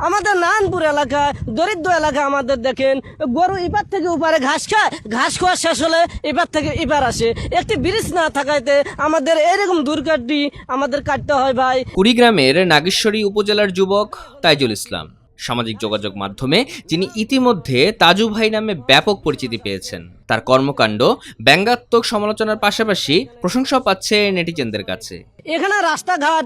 আমাদের নারায়ণপুর এলাকায় দরিদ্র এলাকা আমাদের দেখেন গরু এপার থেকে ওপারে ঘাস খায়, ঘাস খাওয়া শেষ হলে এপার থেকে এপার আসে। একটি ব্রিজ না থাকাতে আমাদের এরকম দুর্ঘটনা আমাদের কাটতে হয় ভাই। কুড়িগ্রামের নাগেশ্বরী উপজেলার যুবক তাইজুল ইসলাম সামাজিক যোগাযোগ মাধ্যমে যিনি ইতিমধ্যে তাজু ভাই নামে ব্যাপক পরিচিতি পেয়েছেন। তার কর্মকাণ্ড ব্যঙ্গাত্মক সমালোচনার পাশাপাশি প্রশংসা পাচ্ছে নেটিজেনদের কাছে। এখানে রাস্তাঘাট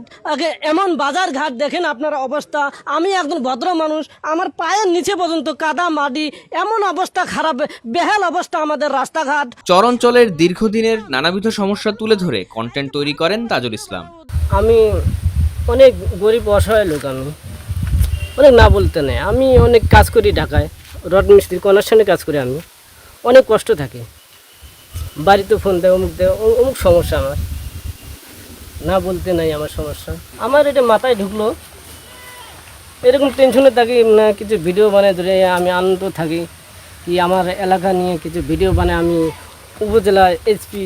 এমন বাজার ঘাট দেখেন আপনার অবস্থা। আমি একজন ভদ্র মানুষ, আমার পায়ের নিচে পর্যন্ত কাদা মাটি, এমন অবস্থা খারাপ, বেহাল অবস্থা আমাদের রাস্তাঘাট। চরাঞ্চলের দীর্ঘদিনের নানাবিধ সমস্যা তুলে ধরে কন্টেন্ট তৈরি করেন তাজুল ইসলাম। আমি অনেক গরিব অসহায় লোক, আমি অনেক না বলতে নেই। আমি অনেক কাজ করি ঢাকায়, রড মিস্ত্রি কনস্ট্রাকশনে কাজ করি। আমি অনেক কষ্ট থাকে, বাড়িতে ফোন দেয়, অমুক সমস্যা আমার, না বলতে নাই আমার সমস্যা। আমার এটা মাথায় ঢুকলো, এরকম টেনশনে থাকি না, কিছু ভিডিও বানায় ধরে আমি আনন্দ থাকি কি আমার এলাকা নিয়ে কিছু ভিডিও বানায় আমি উপজেলা এসপি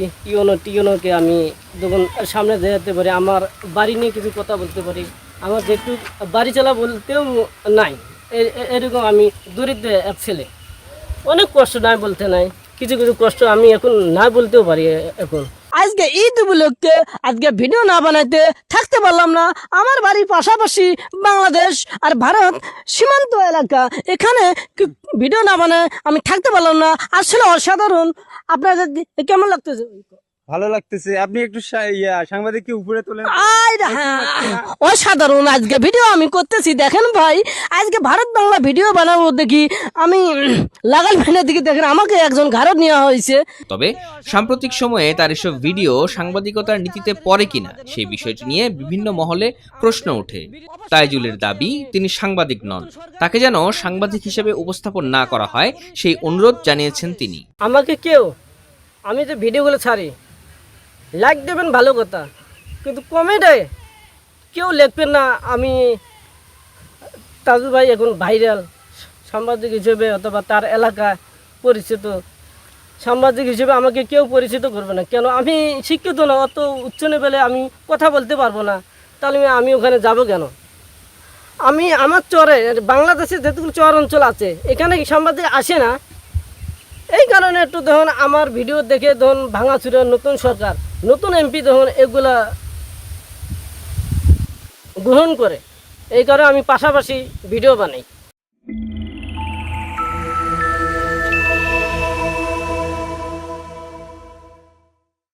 টিওনোকে আমি যখন সামনে যেতে পারি, আমার বাড়ি নিয়ে কিছু কথা বলতে পারি। আমার যেটু বাড়ি চালা বলতেও নাই, এরকম আমি দরিদ্র এক ছেলে, অনেক কষ্ট নাই বলতে নাই, কিছু কিছু কষ্ট আমি এখন না বলতেও পারি। এখন আজকে ঈদ উপলক্ষে আজকে ভিডিও না বানাইতে থাকতে পারলাম না। আমার বাড়ির পাশাপাশি বাংলাদেশ আর ভারত সীমান্ত এলাকা, এখানে ভিডিও না বানায় আমি থাকতে পারলাম না। আসলে অসাধারণ। আপনাদের কেমন লাগতেছে? ভালো লাগতেছে। আপনি একটু সাংবাদিককে উপরে তোলেন। অসাধারণ। আজকে ভিডিও আমি করতেছি, দেখেন ভাই, আজকে ভারত বাংলা ভিডিও বানাবো দেখি আমি লাগাল ভাইনের দিকে দেখেন আমাকে একজন ঘাড়ত নেওয়া হয়েছে। তবে সাম্প্রতিক সময়ে তার এসব ভিডিও সাংবাদিকতার নীতিতে পড়ে কিনা সেই বিষয়টি নিয়ে বিভিন্ন মহলে প্রশ্ন ওঠে। তাইজুলের দাবি তিনি সাংবাদিক নন, তাকে যেন সাংবাদিক হিসেবে উপস্থাপন না করা হয় সেই অনুরোধ জানিয়েছেন তিনি। আমাকে কেউ, আমি যে ভিডিওগুলো ছাড়ি, লাইক দেবেন ভালো কথা, কিন্তু কমেন্টে কেউ লিখবেন না আমি তাজু ভাই এখন ভাইরাল সাংবাদিক হিসেবে অথবা তার এলাকায় পরিচিত সাংবাদিক হিসেবে আমাকে কেউ পরিচিত করবে না। কেন? আমি শিক্ষিত না, অত উচ্চ লেভেলে আমি কথা বলতে পারবো না, তাহলে আমি ওখানে যাব কেন? আমি আমার চরে, বাংলাদেশে যেটুকু চর অঞ্চল আছে এখানে সাংবাদিক আসে না, এই কারণে একটু ধরুন আমার ভিডিও দেখে ধরুন ভাঙাচুরা নতুন সরকার, নতুন এমপি ধরুন এগুলা গ্রহণ করে, এই কারণে আমি পাশাপাশি ভিডিও বানাই।